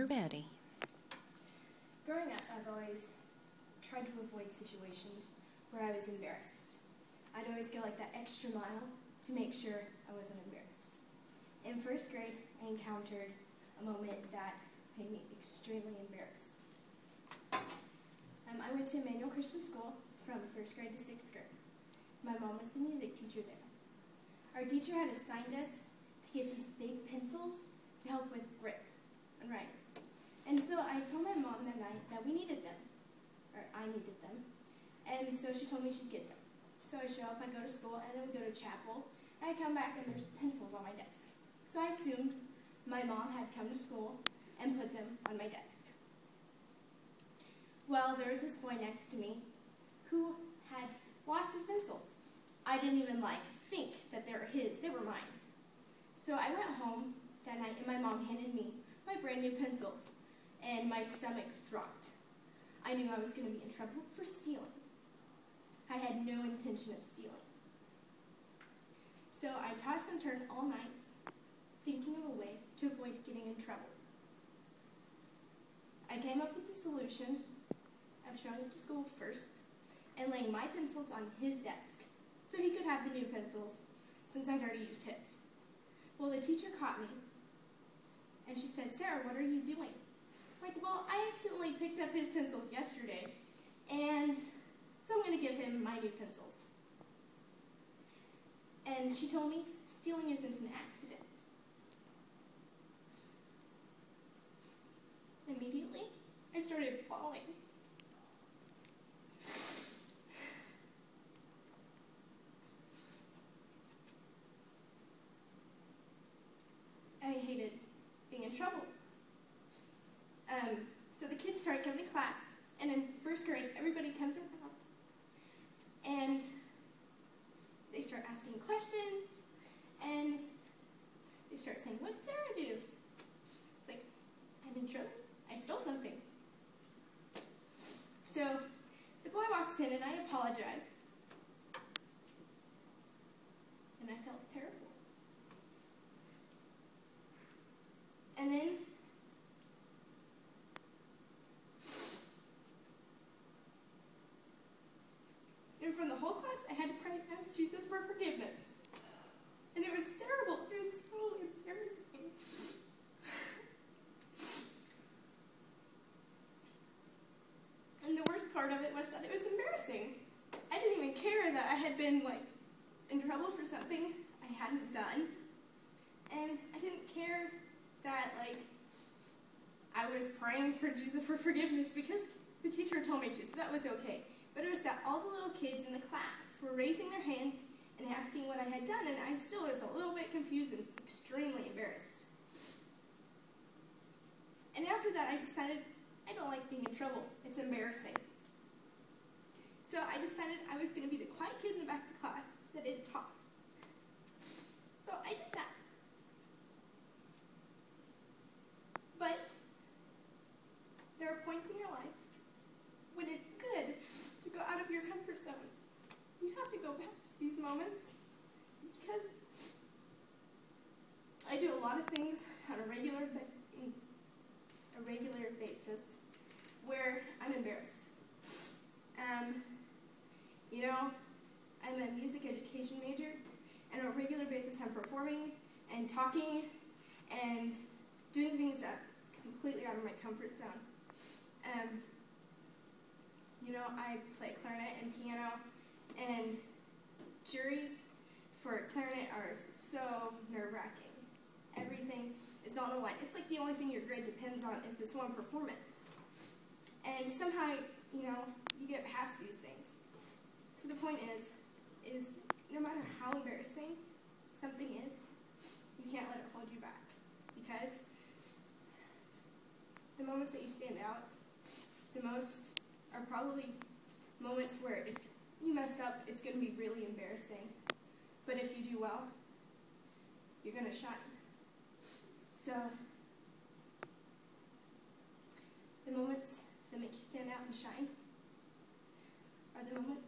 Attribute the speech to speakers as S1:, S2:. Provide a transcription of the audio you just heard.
S1: Betty.
S2: Growing up, I've always tried to avoid situations where I was embarrassed. I'd always go like that extra mile to make sure I wasn't embarrassed. In first grade, I encountered a moment that made me extremely embarrassed. I went to Emmanuel Christian School from first grade to sixth grade. My mom was the music teacher there. Our teacher had assigned us to get these big pencils to help with grip and writing. And so I told my mom that night that we needed them, or I needed them, and so she told me she'd get them. So I show up, I go to school, and then we go to chapel, and I come back and there's pencils on my desk. So I assumed my mom had come to school and put them on my desk. Well, there was this boy next to me who had lost his pencils. I didn't even think that they were his, they were mine. So I went home that night and my mom handed me my brand new pencils and my stomach dropped. I knew I was going to be in trouble for stealing. I had no intention of stealing. So I tossed and turned all night thinking of a way to avoid getting in trouble. I came up with the solution of showing up to school first and laying my pencils on his desk so he could have the new pencils since I'd already used his. Well, the teacher caught me and she said, "Sarah, what are you doing?" I'm like, "Well, I accidentally picked up his pencils yesterday and so I'm going to give him my new pencils." And she told me stealing isn't an accident. Immediately, I started bawling. I hated being in trouble. So the kids started coming to class, and in first grade, everybody comes around, and they start asking questions, and they start saying, "What'd Sarah do?" It's like, "I'm in trouble. I stole something." So the boy walks in, and I apologize, and I felt terrible. And then in front of the whole class, I had to pray and ask Jesus for forgiveness. And it was terrible. It was so embarrassing. And the worst part of it was that it was embarrassing. I didn't even care that I had been, in trouble for something I hadn't done. And I didn't care that, I was praying for Jesus for forgiveness because the teacher told me to, so that was okay. But it was that all the little kids in the class were raising their hands and asking what I had done, and I still was a little bit confused and extremely embarrassed. And after that, I decided I don't like being in trouble. It's embarrassing. So I decided I was going to be the quiet kid in the back of the class that didn't talk. So I did that. But there are points in your life when it's good to go out of your comfort zone. You have to go past these moments because I do a lot of things on a regular basis where I'm embarrassed. I'm a music education major, and on a regular basis I'm performing and talking and doing things that's completely out of my comfort zone. I play clarinet and piano, and juries for clarinet are so nerve-wracking. Everything is on the line. It's like the only thing your grade depends on is this one performance. And somehow, you get past these things. So the point is no matter how embarrassing something is, you can't let it hold you back. Because the moments that you stand out the most are probably moments where if you mess up, it's going to be really embarrassing. But if you do well, you're going to shine. So the moments that make you stand out and shine are the moments